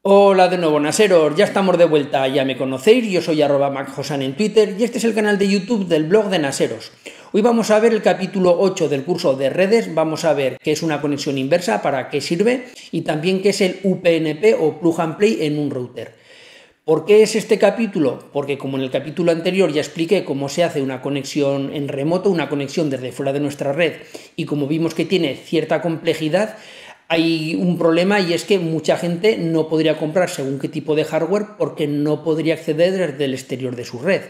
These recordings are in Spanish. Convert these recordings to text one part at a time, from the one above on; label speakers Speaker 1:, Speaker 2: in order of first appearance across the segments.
Speaker 1: Hola de nuevo, Naseros, ya estamos de vuelta, ya me conocéis, yo soy @macjosan en Twitter y este es el canal de YouTube del blog de Naseros. Hoy vamos a ver el capítulo 8 del curso de redes, vamos a ver qué es una conexión inversa, para qué sirve y también qué es el UPnP o Plug and Play en un router. ¿Por qué es este capítulo? Porque como en el capítulo anterior ya expliqué cómo se hace una conexión en remoto, una conexión desde fuera de nuestra red, y como vimos que tiene cierta complejidad, hay un problema y es que mucha gente no podría comprar según qué tipo de hardware porque no podría acceder desde el exterior de su red.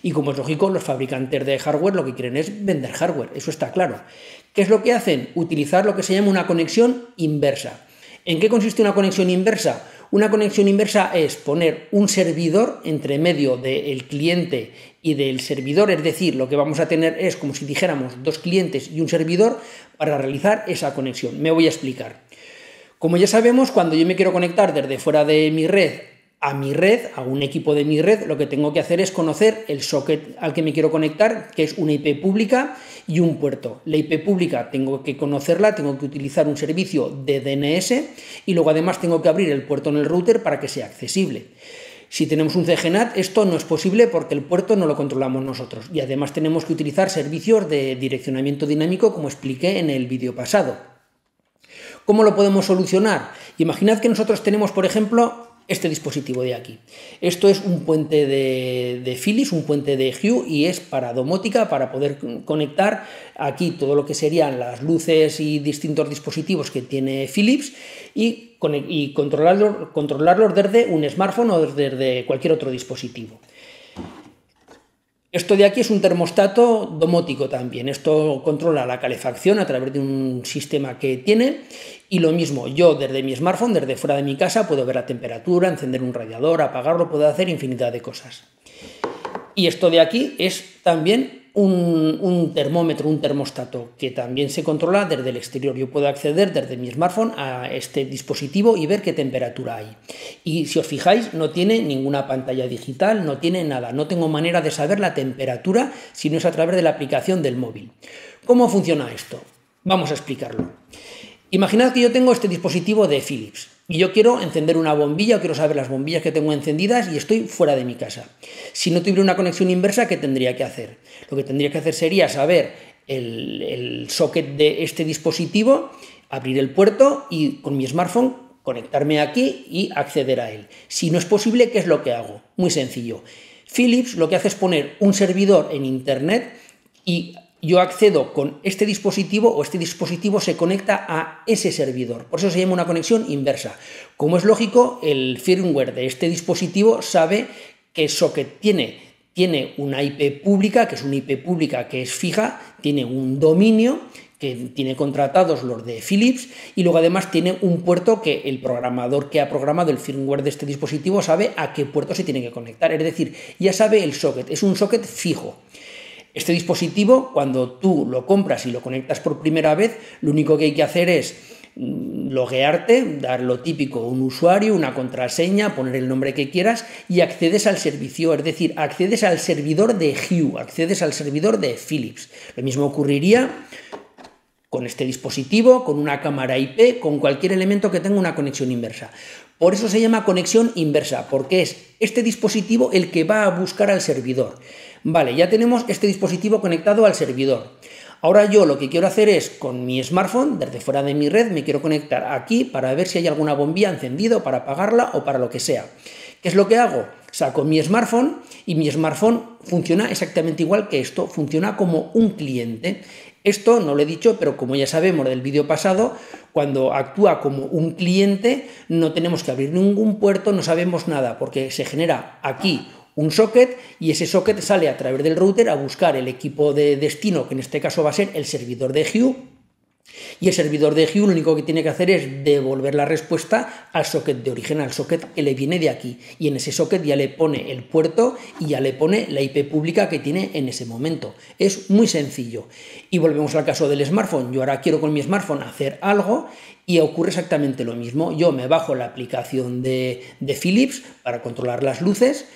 Speaker 1: Y como es lógico, los fabricantes de hardware lo que quieren es vender hardware, eso está claro. ¿Qué es lo que hacen? Utilizar lo que se llama una conexión inversa. ¿En qué consiste una conexión inversa? Una conexión inversa es poner un servidor entre medio del cliente y del servidor, es decir, lo que vamos a tener es como si dijéramos dos clientes y un servidor para realizar esa conexión. Me voy a explicar. Como ya sabemos, cuando yo me quiero conectar desde fuera de mi red, a un equipo de mi red, lo que tengo que hacer es conocer el socket al que me quiero conectar, que es una IP pública y un puerto. La IP pública tengo que conocerla, tengo que utilizar un servicio de DNS y luego además tengo que abrir el puerto en el router para que sea accesible. Si tenemos un CGNAT, esto no es posible porque el puerto no lo controlamos nosotros y además tenemos que utilizar servicios de direccionamiento dinámico, como expliqué en el vídeo pasado. ¿Cómo lo podemos solucionar? Imaginad que nosotros tenemos, por ejemplo, este dispositivo de aquí. Esto es un puente de Philips, un puente de Hue, y es para domótica, para poder conectar aquí todo lo que serían las luces y distintos dispositivos que tiene Philips y controlarlos desde un smartphone o desde cualquier otro dispositivo. Esto de aquí es un termostato domótico también. Esto controla la calefacción a través de un sistema que tiene. Y lo mismo, yo desde mi smartphone, desde fuera de mi casa, puedo ver la temperatura, encender un radiador, apagarlo, puedo hacer infinidad de cosas. Y esto de aquí es también un termómetro, un termostato, que también se controla desde el exterior. Yo puedo acceder desde mi smartphone a este dispositivo y ver qué temperatura hay. Y si os fijáis, no tiene ninguna pantalla digital, no tiene nada. No tengo manera de saber la temperatura si no es a través de la aplicación del móvil. ¿Cómo funciona esto? Vamos a explicarlo. Imaginad que yo tengo este dispositivo de Philips y yo quiero encender una bombilla o quiero saber las bombillas que tengo encendidas y estoy fuera de mi casa. Si no tuviera una conexión inversa, ¿qué tendría que hacer? Lo que tendría que hacer sería saber el socket de este dispositivo, abrir el puerto y con mi smartphone conectarme aquí y acceder a él. Si no es posible, ¿qué es lo que hago? Muy sencillo. Philips lo que hace es poner un servidor en internet y yo accedo con este dispositivo o este dispositivo se conecta a ese servidor. Por eso se llama una conexión inversa. Como es lógico, el firmware de este dispositivo sabe qué socket tiene una IP pública, que es una IP pública que es fija, tiene un dominio que tiene contratados los de Philips y luego además tiene un puerto que el programador que ha programado el firmware de este dispositivo sabe a qué puerto se tiene que conectar. Es decir, ya sabe el socket, es un socket fijo. Este dispositivo, cuando tú lo compras y lo conectas por primera vez, lo único que hay que hacer es loguearte, dar lo típico, un usuario, una contraseña, poner el nombre que quieras y accedes al servicio, es decir, accedes al servidor de Hue, accedes al servidor de Philips. Lo mismo ocurriría con este dispositivo, con una cámara IP, con cualquier elemento que tenga una conexión inversa. Por eso se llama conexión inversa, porque es este dispositivo el que va a buscar al servidor. Vale, ya tenemos este dispositivo conectado al servidor. Ahora yo lo que quiero hacer es, con mi smartphone, desde fuera de mi red, me quiero conectar aquí para ver si hay alguna bombilla encendida, para apagarla o para lo que sea. ¿Qué es lo que hago? Saco mi smartphone y mi smartphone funciona exactamente igual que esto, funciona como un cliente. Esto no lo he dicho, pero como ya sabemos del vídeo pasado, cuando actúa como un cliente no tenemos que abrir ningún puerto, no sabemos nada, porque se genera aquí un socket y ese socket sale a través del router a buscar el equipo de destino, que en este caso va a ser el servidor de Hue, y el servidor de Hue lo único que tiene que hacer es devolver la respuesta al socket de origen, al socket que le viene de aquí, y en ese socket ya le pone el puerto y ya le pone la IP pública que tiene en ese momento. Es muy sencillo. Y volvemos al caso del smartphone. Yo ahora quiero con mi smartphone hacer algo y ocurre exactamente lo mismo. Yo me bajo la aplicación de Philips para controlar las luces,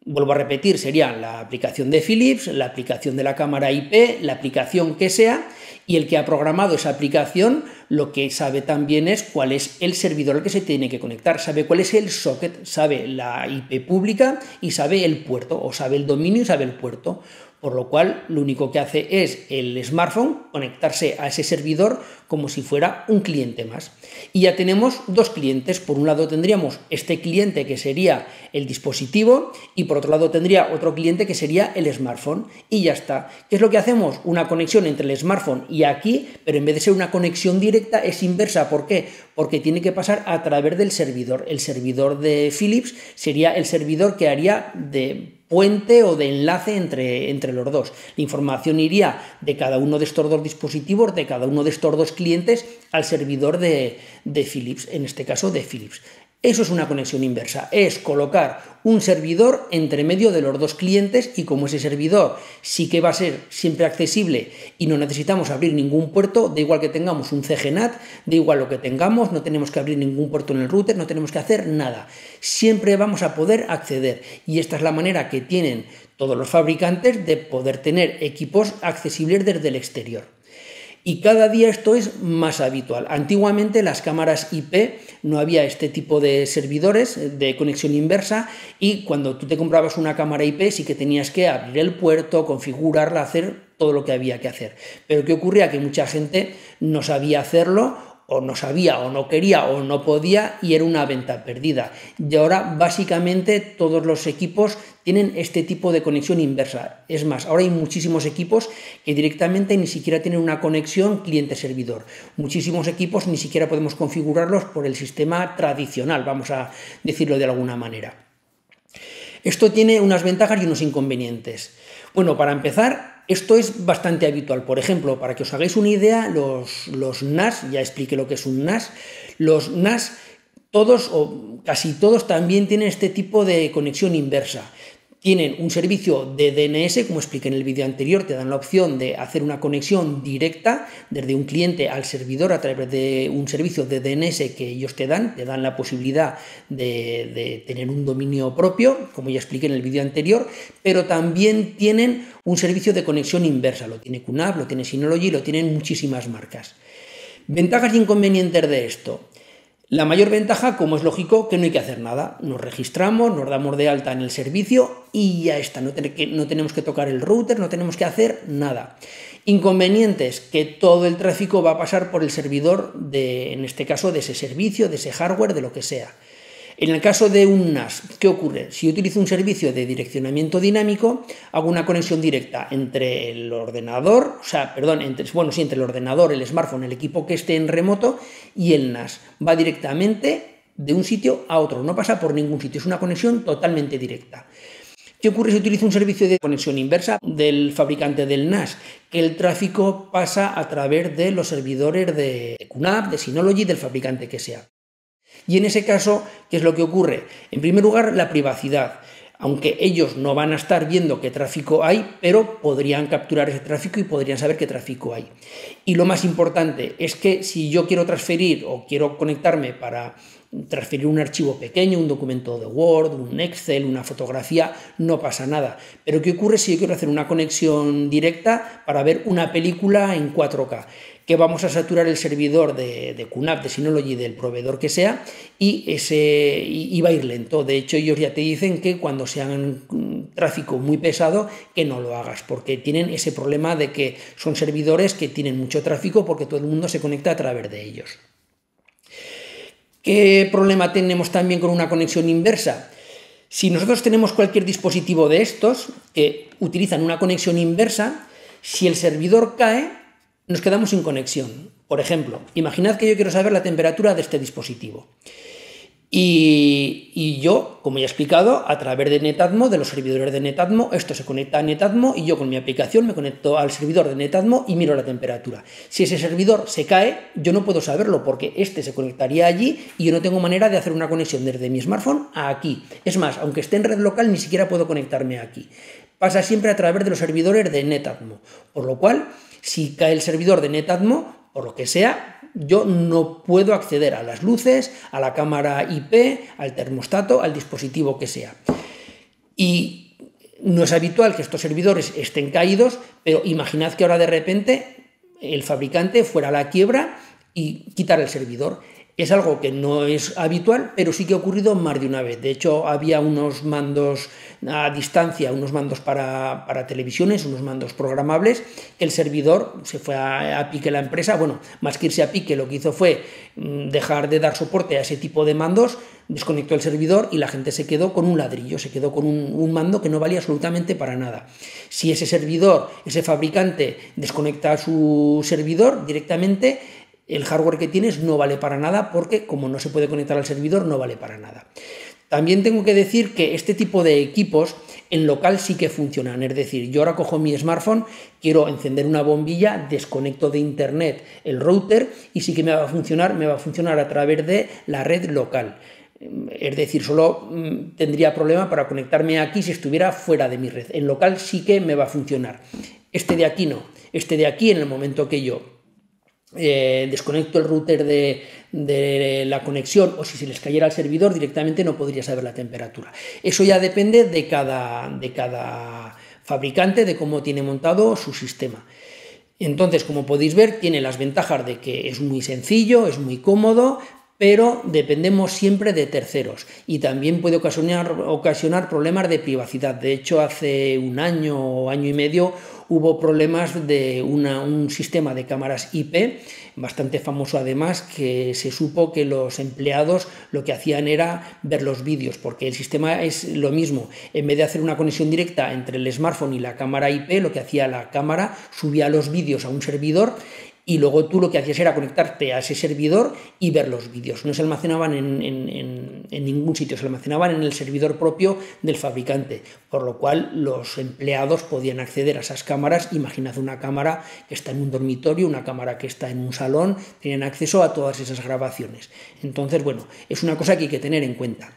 Speaker 1: vuelvo a repetir, serían la aplicación de Philips, la aplicación de la cámara IP, la aplicación que sea, y el que ha programado esa aplicación lo que sabe también es cuál es el servidor al que se tiene que conectar, sabe cuál es el socket, sabe la IP pública y sabe el puerto, o sabe el dominio y sabe el puerto. Por lo cual, lo único que hace es el smartphone conectarse a ese servidor como si fuera un cliente más. Y ya tenemos dos clientes. Por un lado tendríamos este cliente que sería el dispositivo y por otro lado tendría otro cliente que sería el smartphone. Y ya está. ¿Qué es lo que hacemos? Una conexión entre el smartphone y aquí, pero en vez de ser una conexión directa es inversa. ¿Por qué? Porque tiene que pasar a través del servidor. El servidor de Philips sería el servidor que haría de puente o de enlace entre los dos. La información iría de cada uno de estos dos dispositivos, de cada uno de estos dos clientes, al servidor de Philips, en este caso de Philips. Eso es una conexión inversa, es colocar un servidor entre medio de los dos clientes y como ese servidor sí que va a ser siempre accesible y no necesitamos abrir ningún puerto, da igual que tengamos un CGNAT, da igual lo que tengamos, no tenemos que abrir ningún puerto en el router, no tenemos que hacer nada. Siempre vamos a poder acceder y esta es la manera que tienen todos los fabricantes de poder tener equipos accesibles desde el exterior. Y cada día esto es más habitual. Antiguamente las cámaras IP no había este tipo de servidores de conexión inversa y cuando tú te comprabas una cámara IP sí que tenías que abrir el puerto, configurarla, hacer todo lo que había que hacer. Pero ¿qué ocurría? Que mucha gente no sabía hacerlo o no sabía, o no quería, o no podía, y era una venta perdida. Y ahora, básicamente, todos los equipos tienen este tipo de conexión inversa. Es más, ahora hay muchísimos equipos que directamente ni siquiera tienen una conexión cliente-servidor. Muchísimos equipos ni siquiera podemos configurarlos por el sistema tradicional, vamos a decirlo de alguna manera. Esto tiene unas ventajas y unos inconvenientes. Bueno, para empezar, esto es bastante habitual. Por ejemplo, para que os hagáis una idea, los NAS, ya expliqué lo que es un NAS, los NAS, todos o casi todos también tienen este tipo de conexión inversa. Tienen un servicio de DNS, como expliqué en el vídeo anterior, te dan la opción de hacer una conexión directa desde un cliente al servidor a través de un servicio de DNS que ellos te dan la posibilidad de tener un dominio propio, como ya expliqué en el vídeo anterior, pero también tienen un servicio de conexión inversa, lo tiene QNAP, lo tiene Synology, lo tienen muchísimas marcas. Ventajas y inconvenientes de esto. La mayor ventaja, como es lógico, que no hay que hacer nada. Nos registramos, nos damos de alta en el servicio y ya está. No tenemos que tocar el router, no tenemos que hacer nada. Inconvenientes, que todo el tráfico va a pasar por el servidor en este caso, de ese servicio, de ese hardware, de lo que sea. En el caso de un NAS, ¿qué ocurre? Si yo utilizo un servicio de direccionamiento dinámico, hago una conexión directa entre el ordenador, entre el ordenador, el smartphone, el equipo que esté en remoto y el NAS. Va directamente de un sitio a otro, no pasa por ningún sitio, es una conexión totalmente directa. ¿Qué ocurre si utilizo un servicio de conexión inversa del fabricante del NAS? Que el tráfico pasa a través de los servidores de QNAP, de Synology, del fabricante que sea. Y en ese caso, ¿qué es lo que ocurre? En primer lugar, la privacidad. Aunque ellos no van a estar viendo qué tráfico hay, pero podrían capturar ese tráfico y podrían saber qué tráfico hay. Y lo más importante es que si yo quiero transferir o quiero conectarme para transferir un archivo pequeño, un documento de Word, un Excel, una fotografía, no pasa nada. Pero ¿qué ocurre si yo quiero hacer una conexión directa para ver una película en 4K? Que vamos a saturar el servidor de QNAP, de Synology, del proveedor que sea, y va a ir lento. De hecho, ellos ya te dicen que cuando sean tráfico muy pesado, que no lo hagas, porque tienen ese problema de que son servidores que tienen mucho tráfico porque todo el mundo se conecta a través de ellos. ¿Qué problema tenemos también con una conexión inversa? Si nosotros tenemos cualquier dispositivo de estos que utilizan una conexión inversa, si el servidor cae, nos quedamos sin conexión. Por ejemplo, imaginad que yo quiero saber la temperatura de este dispositivo. Y yo, como ya he explicado, a través de Netatmo, de los servidores de Netatmo, esto se conecta a Netatmo y yo con mi aplicación me conecto al servidor de Netatmo y miro la temperatura. Si ese servidor se cae, yo no puedo saberlo porque este se conectaría allí y yo no tengo manera de hacer una conexión desde mi smartphone a aquí. Es más, aunque esté en red local, ni siquiera puedo conectarme aquí. Pasa siempre a través de los servidores de Netatmo, por lo cual, si cae el servidor de Netatmo, por lo que sea, yo no puedo acceder a las luces, a la cámara IP, al termostato, al dispositivo que sea. Y no es habitual que estos servidores estén caídos, pero imaginad que ahora de repente el fabricante fuera a la quiebra y quitara el servidor. Es algo que no es habitual, pero sí que ha ocurrido más de una vez. De hecho, había unos mandos a distancia, unos mandos para televisiones, unos mandos programables, que el servidor se fue a pique la empresa. Bueno, más que irse a pique, lo que hizo fue dejar de dar soporte a ese tipo de mandos, desconectó el servidor y la gente se quedó con un ladrillo, se quedó con un mando que no valía absolutamente para nada. Si ese servidor, ese fabricante, desconecta su servidor directamente, el hardware que tienes no vale para nada porque como no se puede conectar al servidor no vale para nada. También tengo que decir que este tipo de equipos en local sí que funcionan, es decir, yo ahora cojo mi smartphone, quiero encender una bombilla, desconecto de internet el router y sí que me va a funcionar a través de la red local. Es decir, solo tendría problema para conectarme aquí si estuviera fuera de mi red. En local sí que me va a funcionar. Este de aquí no. Este de aquí, en el momento que yo desconecto el router de la conexión o si se les cayera el servidor directamente no podría saber la temperatura. Eso ya depende de cada fabricante, de cómo tiene montado su sistema. Entonces, como podéis ver, tiene las ventajas de que es muy sencillo, es muy cómodo, pero dependemos siempre de terceros y también puede ocasionar problemas de privacidad. De hecho, hace un año o año y medio hubo problemas de un sistema de cámaras IP, bastante famoso además, que se supo que los empleados lo que hacían era ver los vídeos, porque el sistema es lo mismo. En vez de hacer una conexión directa entre el smartphone y la cámara IP, lo que hacía la cámara, subía los vídeos a un servidor y luego tú lo que hacías era conectarte a ese servidor y ver los vídeos. No se almacenaban en ningún sitio, se almacenaban en el servidor propio del fabricante, por lo cual los empleados podían acceder a esas cámaras. Imaginad una cámara que está en un dormitorio, una cámara que está en un salón, tienen acceso a todas esas grabaciones. Entonces, bueno, es una cosa que hay que tener en cuenta.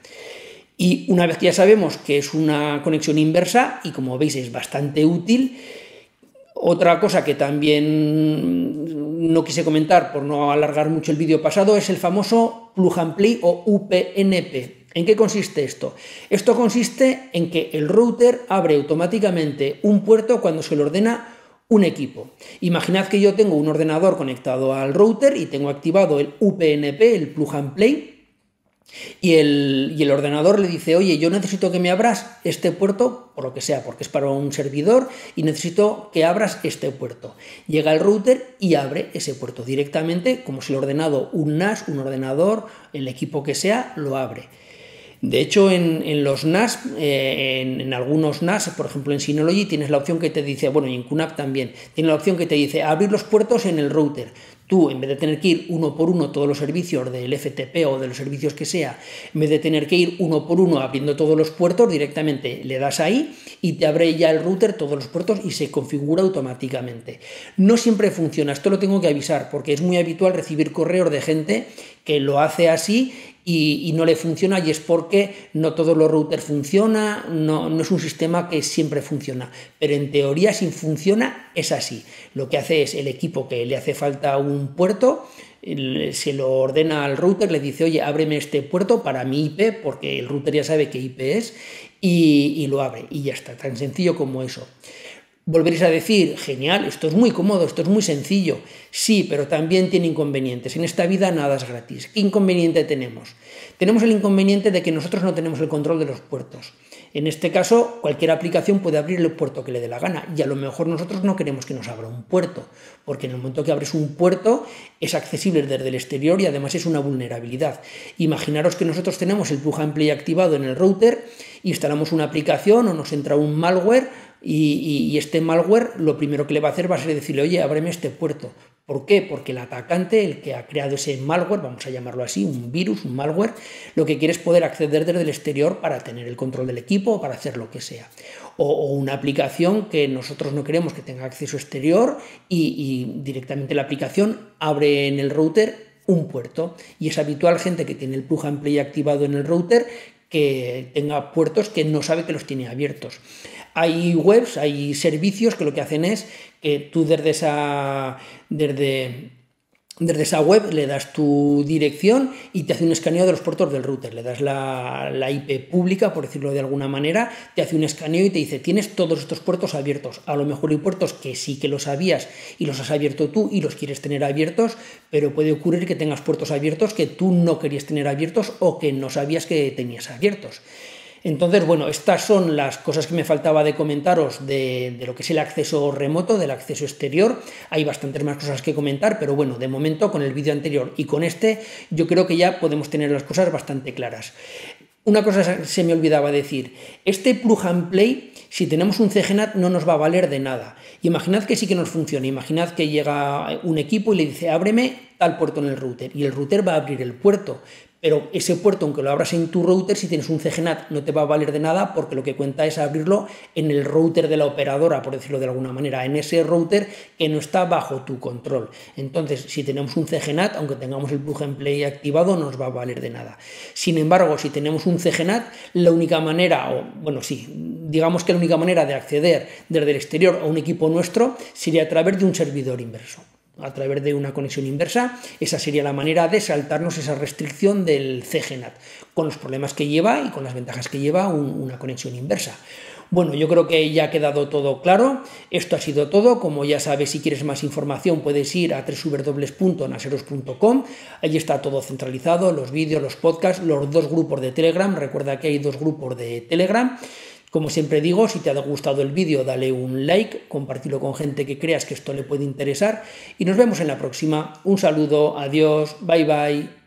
Speaker 1: Y una vez que ya sabemos que es una conexión inversa, y como veis es bastante útil, otra cosa que también no quise comentar por no alargar mucho el vídeo pasado es el famoso Plug and Play o UPnP. ¿En qué consiste esto? Esto consiste en que el router abre automáticamente un puerto cuando se le ordena un equipo. Imaginad que yo tengo un ordenador conectado al router y tengo activado el UPnP, el Plug and Play, y el ordenador le dice, oye, yo necesito que me abras este puerto, por lo que sea, porque es para un servidor y necesito que abras este puerto. Llega el router y abre ese puerto directamente, como si le he ordenado un NAS, un ordenador, el equipo que sea, lo abre. De hecho, en los NAS, en algunos NAS, por ejemplo en Synology, tienes la opción que te dice, bueno, y en QNAP también, tiene la opción que te dice abrir los puertos en el router. Tú, en vez de tener que ir uno por uno todos los servicios del FTP o de los servicios que sea, en vez de tener que ir uno por uno abriendo todos los puertos, directamente le das ahí y te abre ya el router todos los puertos y se configura automáticamente. No siempre funciona, esto lo tengo que avisar porque es muy habitual recibir correos de gente que lo hace así y no le funciona, y es porque no todos los routers funcionan, no es un sistema que siempre funciona, pero en teoría si funciona es así. Lo que hace es el equipo que le hace falta un puerto, se lo ordena al router, le dice, oye, ábreme este puerto para mi IP, porque el router ya sabe qué IP es, y lo abre, y ya está, tan sencillo como eso. Volveréis a decir, genial, esto es muy cómodo, esto es muy sencillo. Sí, pero también tiene inconvenientes. En esta vida nada es gratis. ¿Qué inconveniente tenemos? Tenemos el inconveniente de que nosotros no tenemos el control de los puertos. En este caso, cualquier aplicación puede abrir el puerto que le dé la gana, y a lo mejor nosotros no queremos que nos abra un puerto, porque en el momento que abres un puerto es accesible desde el exterior y además es una vulnerabilidad. Imaginaros que nosotros tenemos el Plug and Play activado en el router, instalamos una aplicación o nos entra un malware, y este malware lo primero que le va a hacer va a ser decirle, oye, ábreme este puerto. ¿Por qué? Porque el atacante, el que ha creado ese malware, vamos a llamarlo así, un virus, un malware, lo que quiere es poder acceder desde el exterior para tener el control del equipo o para hacer lo que sea. O una aplicación que nosotros no queremos que tenga acceso exterior y directamente la aplicación abre en el router un puerto. Y es habitual gente que tiene el Plug and Play activado en el router que tenga puertos que no sabe que los tiene abiertos. Hay webs, hay servicios que lo que hacen es que tú desde Desde esa web le das tu dirección y te hace un escaneo de los puertos del router. Le das la IP pública, por decirlo de alguna manera, te hace un escaneo y te dice, tienes todos estos puertos abiertos. A lo mejor hay puertos que sí que los sabías y los has abierto tú y los quieres tener abiertos, pero puede ocurrir que tengas puertos abiertos que tú no querías tener abiertos o que no sabías que tenías abiertos. Entonces, bueno, estas son las cosas que me faltaba de comentaros de lo que es el acceso remoto, del acceso exterior. Hay bastantes más cosas que comentar, pero bueno, de momento con el vídeo anterior y con este yo creo que ya podemos tener las cosas bastante claras. Una cosa se me olvidaba decir, este plug and play, si tenemos un CGNAT no nos va a valer de nada. Imaginad que sí que nos funciona, imaginad que llega un equipo y le dice, ábreme tal puerto en el router, y el router va a abrir el puerto. Pero ese puerto, aunque lo abras en tu router, si tienes un CGNAT no te va a valer de nada porque lo que cuenta es abrirlo en el router de la operadora, por decirlo de alguna manera, en ese router que no está bajo tu control. Entonces, si tenemos un CGNAT, aunque tengamos el plug and play activado, no nos va a valer de nada. Sin embargo, si tenemos un CGNAT, la única manera, o bueno, sí, digamos que la única manera de acceder desde el exterior a un equipo nuestro sería a través de un servidor inverso. A través de una conexión inversa, esa sería la manera de saltarnos esa restricción del CGNAT, con los problemas que lleva y con las ventajas que lleva una conexión inversa. Bueno, yo creo que ya ha quedado todo claro. Esto ha sido todo. Como ya sabes, si quieres más información puedes ir a www.naseros.com. Allí está todo centralizado, los vídeos, los podcasts, los 2 grupos de Telegram. Recuerda que hay 2 grupos de Telegram. Como siempre digo, si te ha gustado el vídeo, dale un like, compártelo con gente que creas que esto le puede interesar y nos vemos en la próxima. Un saludo, adiós, bye bye.